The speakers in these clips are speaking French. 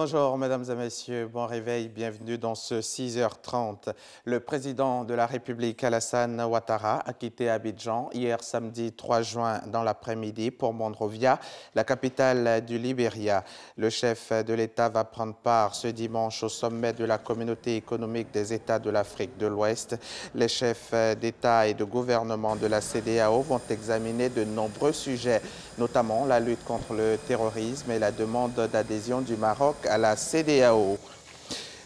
Bonjour mesdames et messieurs, bon réveil, bienvenue dans ce 6h30. Le président de la République Alassane Ouattara a quitté Abidjan hier samedi 3 juin dans l'après-midi pour Monrovia, la capitale du Libéria. Le chef de l'État va prendre part ce dimanche au sommet de la communauté économique des États de l'Afrique de l'Ouest. Les chefs d'État et de gouvernement de la CEDEAO vont examiner de nombreux sujets, notamment la lutte contre le terrorisme et la demande d'adhésion du Maroc à la CEDEAO.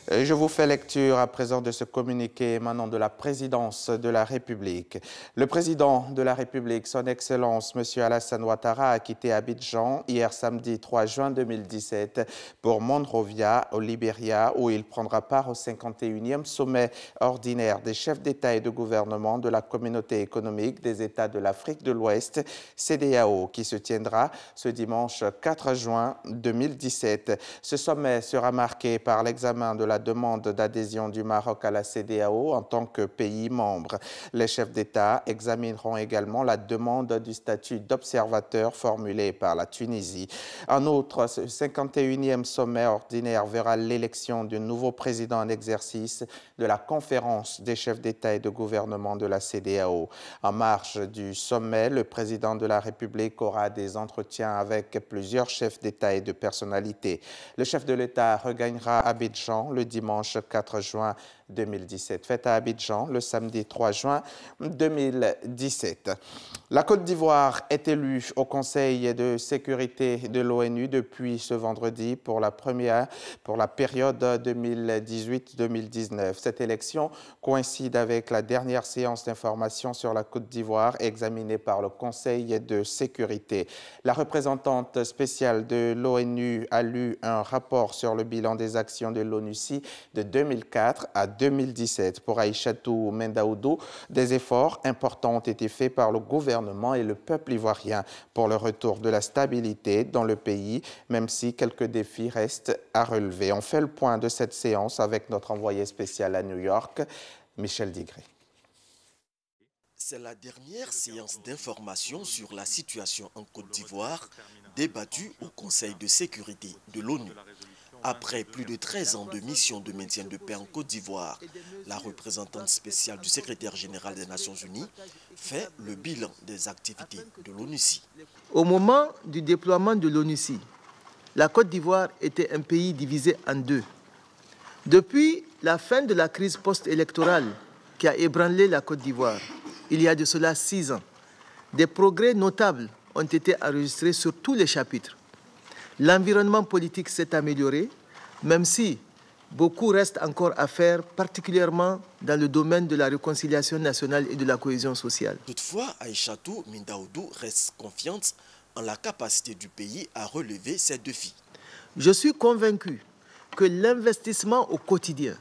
Je vous fais lecture à présent de ce communiqué émanant de la présidence de la République. Le président de la République, son Excellence, M. Alassane Ouattara, a quitté Abidjan hier samedi 3 juin 2017 pour Monrovia, au Libéria, où il prendra part au 51e sommet ordinaire des chefs d'État et de gouvernement de la communauté économique des États de l'Afrique de l'Ouest, CEDEAO, qui se tiendra ce dimanche 4 juin 2017. Ce sommet sera marqué par l'examen de la demande d'adhésion du Maroc à la CEDEAO en tant que pays membre. Les chefs d'État examineront également la demande du statut d'observateur formulée par la Tunisie. En outre, ce 51e sommet ordinaire verra l'élection du nouveau président en exercice de la conférence des chefs d'État et de gouvernement de la CEDEAO. En marge du sommet, le président de la République aura des entretiens avec plusieurs chefs d'État et de personnalités. Le chef de l'État regagnera Abidjan le dimanche 4 juin 2017. Fête à Abidjan le samedi 3 juin 2017. La Côte d'Ivoire est élue au Conseil de sécurité de l'ONU depuis ce vendredi pour la période 2018-2019. Cette élection coïncide avec la dernière séance d'information sur la Côte d'Ivoire examinée par le Conseil de sécurité. La représentante spéciale de l'ONU a lu un rapport sur le bilan des actions de l'ONUCI de 2004 à 2017. Pour Aïchatou Mendaoudou, des efforts importants ont été faits par le gouvernement et le peuple ivoirien pour le retour de la stabilité dans le pays, même si quelques défis restent à relever. On fait le point de cette séance avec notre envoyé spécial à New York, Michel Digré. C'est la dernière séance d'information sur la situation en Côte d'Ivoire débattue au Conseil de sécurité de l'ONU. Après plus de 13 ans de mission de maintien de paix en Côte d'Ivoire, la représentante spéciale du secrétaire général des Nations Unies fait le bilan des activités de l'ONUCI. Au moment du déploiement de l'ONUCI, la Côte d'Ivoire était un pays divisé en deux. Depuis la fin de la crise post-électorale qui a ébranlé la Côte d'Ivoire, il y a de cela 6 ans, des progrès notables ont été enregistrés sur tous les chapitres. L'environnement politique s'est amélioré, même si beaucoup reste encore à faire, particulièrement dans le domaine de la réconciliation nationale et de la cohésion sociale. Toutefois, Aïchatou Mendaoudou reste confiante en la capacité du pays à relever ces défis. Je suis convaincu que l'investissement au quotidien,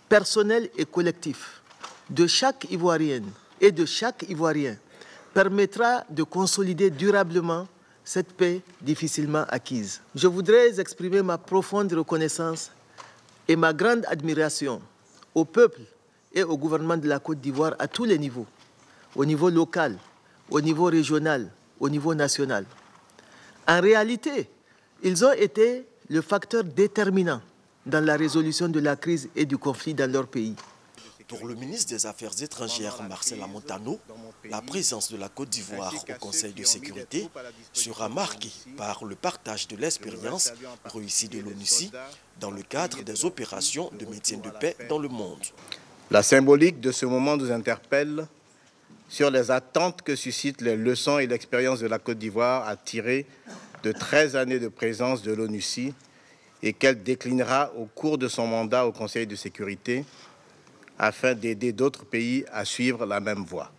personnel et collectif, de chaque Ivoirienne et de chaque Ivoirien permettra de consolider durablement cette paix difficilement acquise. Je voudrais exprimer ma profonde reconnaissance et ma grande admiration au peuple et au gouvernement de la Côte d'Ivoire à tous les niveaux, au niveau local, au niveau régional, au niveau national. En réalité, ils ont été le facteur déterminant dans la résolution de la crise et du conflit dans leur pays. Pour le ministre des Affaires étrangères, Marcel Montano, la présence de la Côte d'Ivoire au Conseil de sécurité sera marquée par le partage de l'expérience réussie de l'ONUCI dans le cadre des opérations de maintien de paix dans le monde. La symbolique de ce moment nous interpelle sur les attentes que suscitent les leçons et l'expérience de la Côte d'Ivoire à tirer de 13 années de présence de l'ONUCI et qu'elle déclinera au cours de son mandat au Conseil de sécurité afin d'aider d'autres pays à suivre la même voie.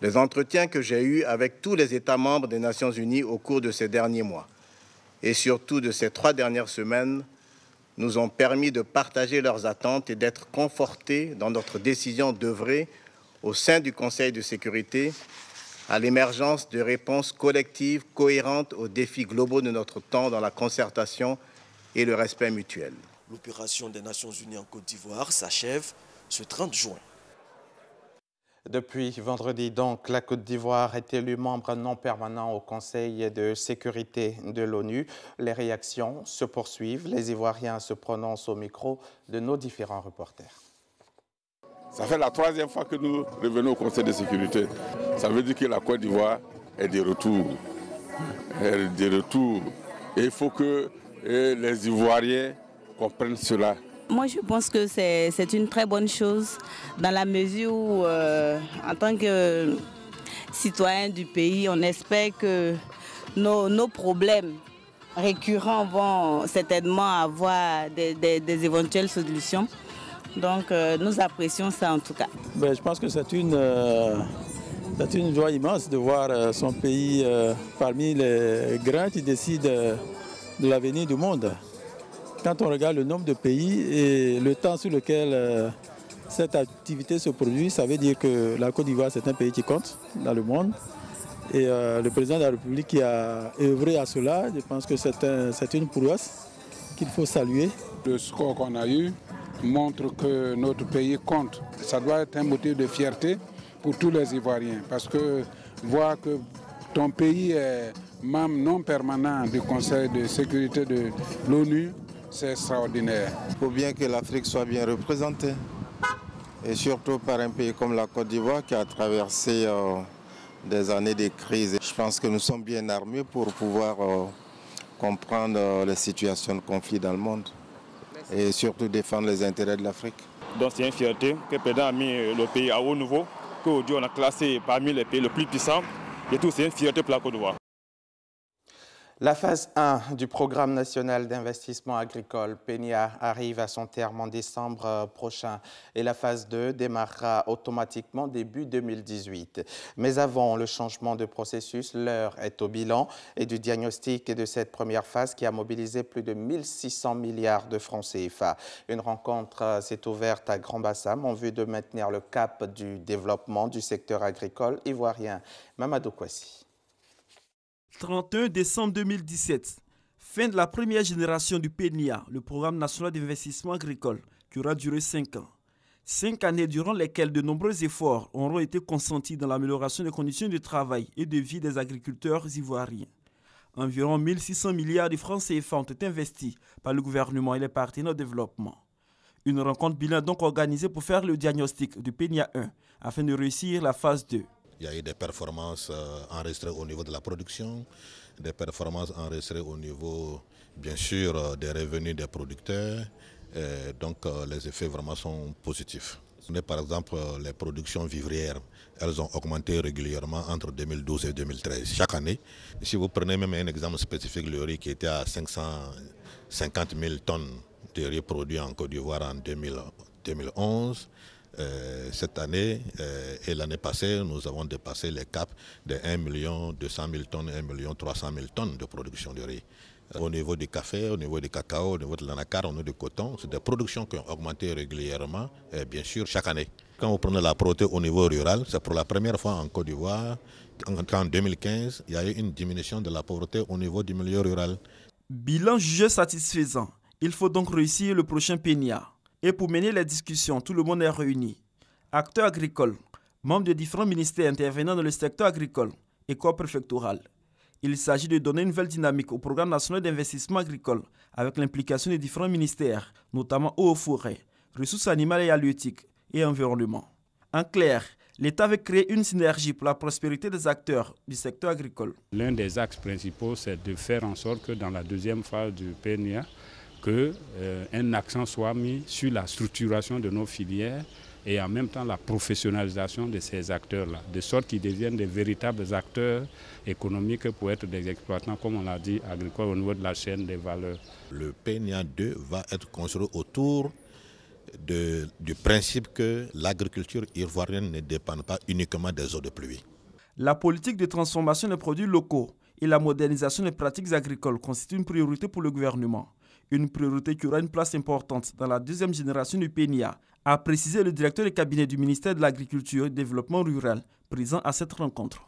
Les entretiens que j'ai eus avec tous les États membres des Nations Unies au cours de ces derniers mois et surtout de ces 3 dernières semaines nous ont permis de partager leurs attentes et d'être confortés dans notre décision d'œuvrer au sein du Conseil de sécurité à l'émergence de réponses collectives cohérentes aux défis globaux de notre temps dans la concertation et le respect mutuel. L'opération des Nations Unies en Côte d'Ivoire s'achève ce 30 juin. Depuis vendredi, donc, la Côte d'Ivoire est élue membre non permanent au Conseil de sécurité de l'ONU. Les réactions se poursuivent. Les Ivoiriens se prononcent au micro de nos différents reporters. Ça fait la 3e fois que nous revenons au Conseil de sécurité. Ça veut dire que la Côte d'Ivoire est de retour. Elle est de retour. Et il faut que les Ivoiriens comprennent cela. Moi, je pense que c'est une très bonne chose dans la mesure où, en tant que citoyen du pays, on espère que nos problèmes récurrents vont certainement avoir des éventuelles solutions. Donc, nous apprécions ça en tout cas. Je pense que c'est une joie immense de voir son pays parmi les grands qui décident de l'avenir du monde. Quand on regarde le nombre de pays et le temps sur lequel cette activité se produit, ça veut dire que la Côte d'Ivoire, c'est un pays qui compte dans le monde. Et le président de la République qui a œuvré à cela, je pense que c'est une prouesse qu'il faut saluer. Le score qu'on a eu montre que notre pays compte. Ça doit être un motif de fierté pour tous les Ivoiriens. Parce que voir que ton pays est membre non permanent du Conseil de sécurité de l'ONU, c'est extraordinaire. Il faut bien que l'Afrique soit bien représentée, et surtout par un pays comme la Côte d'Ivoire qui a traversé des années de crise. Je pense que nous sommes bien armés pour pouvoir comprendre les situations de conflit dans le monde et surtout défendre les intérêts de l'Afrique. Donc c'est une fierté que le président a mis le pays à haut niveau, qu'aujourd'hui on a classé parmi les pays les plus puissants, et tout c'est une fierté pour la Côte d'Ivoire. La phase 1 du programme national d'investissement agricole PENIA arrive à son terme en décembre prochain et la phase 2 démarrera automatiquement début 2018. Mais avant le changement de processus, l'heure est au bilan et du diagnostic de cette première phase qui a mobilisé plus de 1600 milliards de francs CFA. Une rencontre s'est ouverte à Grand-Bassam en vue de maintenir le cap du développement du secteur agricole ivoirien. Mamadou Kouassi. 31 décembre 2017, fin de la première génération du PENIA, le programme national d'investissement agricole, qui aura duré 5 ans. 5 années durant lesquelles de nombreux efforts auront été consentis dans l'amélioration des conditions de travail et de vie des agriculteurs ivoiriens. Environ 1600 milliards de francs CFA ont été investis par le gouvernement et les partenaires au développement. Une rencontre bilan donc organisée pour faire le diagnostic du PENIA 1 afin de réussir la phase 2. Il y a eu des performances enregistrées au niveau de la production, des performances enregistrées au niveau, bien sûr, des revenus des producteurs. Donc les effets vraiment sont positifs. Par exemple, les productions vivrières, elles ont augmenté régulièrement entre 2012 et 2013, chaque année. Si vous prenez même un exemple spécifique, le riz qui était à 550 000 tonnes de riz produit en Côte d'Ivoire en 2011, cette année et l'année passée, nous avons dépassé les caps de 1 200 000 tonnes, 1 300 000 tonnes de production de riz. Au niveau du café, au niveau du cacao, au niveau de l'anacarde, au niveau du coton, c'est des productions qui ont augmenté régulièrement, et bien sûr, chaque année. Quand vous prenez la pauvreté au niveau rural, c'est pour la première fois en Côte d'Ivoire qu'en 2015, il y a eu une diminution de la pauvreté au niveau du milieu rural. Bilan jugé satisfaisant. Il faut donc réussir le prochain PENIA. Et pour mener les discussions, tout le monde est réuni. Acteurs agricoles, membres de différents ministères intervenant dans le secteur agricole et corps préfectoral. Il s'agit de donner une nouvelle dynamique au programme national d'investissement agricole avec l'implication des différents ministères, notamment eau et forêt, ressources animales et halieutiques et environnement. En clair, l'État veut créer une synergie pour la prospérité des acteurs du secteur agricole. L'un des axes principaux, c'est de faire en sorte que dans la deuxième phase du PENIA, qu'un accent soit mis sur la structuration de nos filières et en même temps la professionnalisation de ces acteurs-là, de sorte qu'ils deviennent des véritables acteurs économiques pour être des exploitants, comme on l'a dit, agricoles au niveau de la chaîne des valeurs. Le PENIA 2 va être construit autour du principe que l'agriculture ivoirienne ne dépend pas uniquement des eaux de pluie. La politique de transformation des produits locaux et la modernisation des pratiques agricoles constituent une priorité pour le gouvernement. Une priorité qui aura une place importante dans la deuxième génération du PENIA, a précisé le directeur de cabinet du ministère de l'Agriculture et du Développement rural, présent à cette rencontre.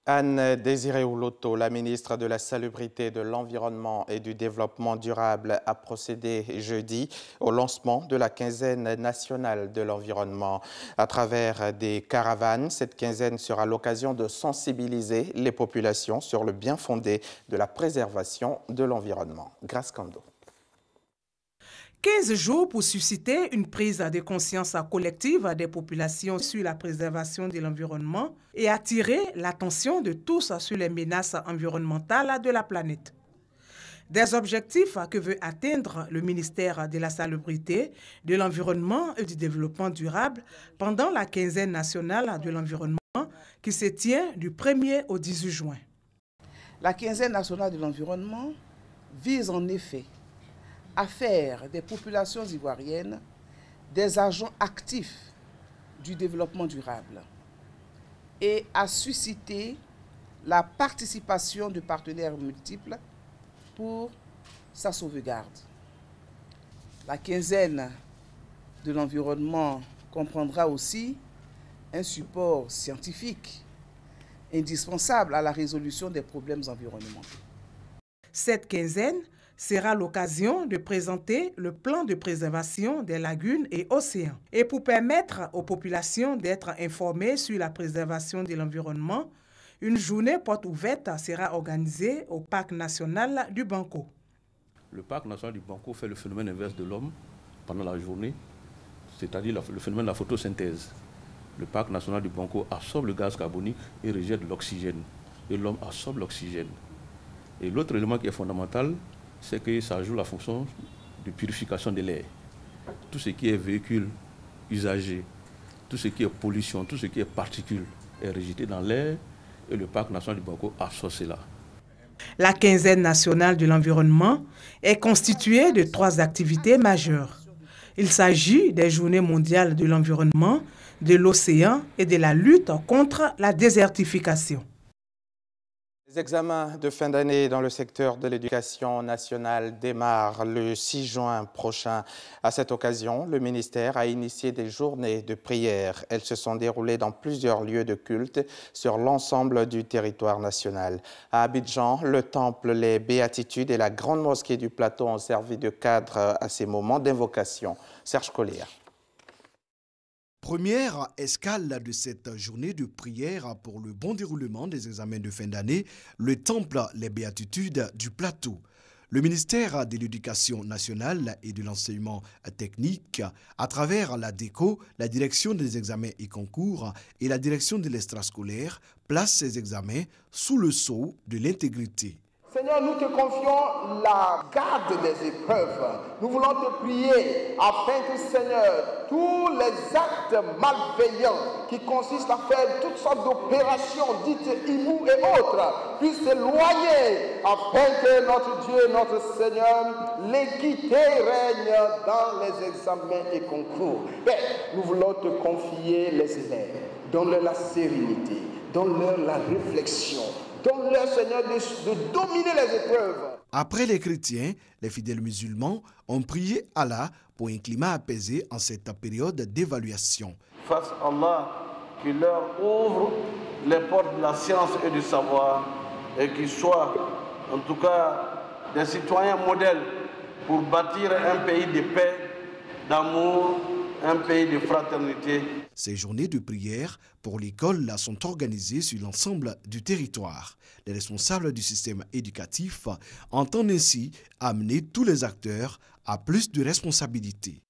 Anne Désiré Ouloto, la ministre de la Salubrité, de l'Environnement et du Développement durable, a procédé jeudi au lancement de la quinzaine nationale de l'environnement. À travers des caravanes, cette quinzaine sera l'occasion de sensibiliser les populations sur le bien fondé de la préservation de l'environnement. Grace Kando. 15 jours pour susciter une prise de conscience collective des populations sur la préservation de l'environnement et attirer l'attention de tous sur les menaces environnementales de la planète. Des objectifs que veut atteindre le ministère de la Salubrité, de l'Environnement et du Développement durable pendant la quinzaine nationale de l'environnement qui se tient du 1er au 18 juin. La quinzaine nationale de l'environnement vise en effet à faire des populations ivoiriennes des agents actifs du développement durable et à susciter la participation de partenaires multiples pour sa sauvegarde. La quinzaine de l'environnement comprendra aussi un support scientifique indispensable à la résolution des problèmes environnementaux. Cette quinzaine sera l'occasion de présenter le plan de préservation des lagunes et océans. Et pour permettre aux populations d'être informées sur la préservation de l'environnement, une journée porte ouverte sera organisée au Parc national du Banco. Le Parc national du Banco fait le phénomène inverse de l'homme pendant la journée, c'est-à-dire le phénomène de la photosynthèse. Le Parc national du Banco absorbe le gaz carbonique et rejette l'oxygène. Et l'homme absorbe l'oxygène. Et l'autre élément qui est fondamental, c'est que ça joue la fonction de purification de l'air. Tout ce qui est véhicule usagé, tout ce qui est pollution, tout ce qui est particules est rejeté dans l'air et le Parc national du Banco absorbe cela. La quinzaine nationale de l'environnement est constituée de 3 activités majeures. Il s'agit des journées mondiales de l'environnement, de l'océan et de la lutte contre la désertification. Les examens de fin d'année dans le secteur de l'éducation nationale démarrent le 6 juin prochain. À cette occasion, le ministère a initié des journées de prière. Elles se sont déroulées dans plusieurs lieux de culte sur l'ensemble du territoire national. À Abidjan, le temple, les Béatitudes et la grande mosquée du Plateau ont servi de cadre à ces moments d'invocation. Serge Collier. Première escale de cette journée de prière pour le bon déroulement des examens de fin d'année, le temple Les Béatitudes du Plateau. Le ministère de l'Éducation nationale et de l'enseignement technique, à travers la DECO, la direction des examens et concours et la direction de l'extrascolaire, place ces examens sous le sceau de l'intégrité. Seigneur, nous te confions la garde des épreuves. Nous voulons te prier afin que, Seigneur, tous les actes malveillants qui consistent à faire toutes sortes d'opérations dites hibou et autres puissent s'éloigner afin que notre Dieu, notre Seigneur, l'équité règne dans les examens et concours. Mais nous voulons te confier les élèves. Donne-leur la sérénité, donne-leur la réflexion. Donne-leur, Seigneur, de dominer les épreuves. Après les chrétiens, les fidèles musulmans ont prié Allah pour un climat apaisé en cette période d'évaluation. Fasse Allah qui leur ouvre les portes de la science et du savoir et qu'ils soient, en tout cas, des citoyens modèles pour bâtir un pays de paix, d'amour, un pays de fraternité. Ces journées de prière pour l'école sont organisées sur l'ensemble du territoire. Les responsables du système éducatif entendent ainsi amener tous les acteurs à plus de responsabilités.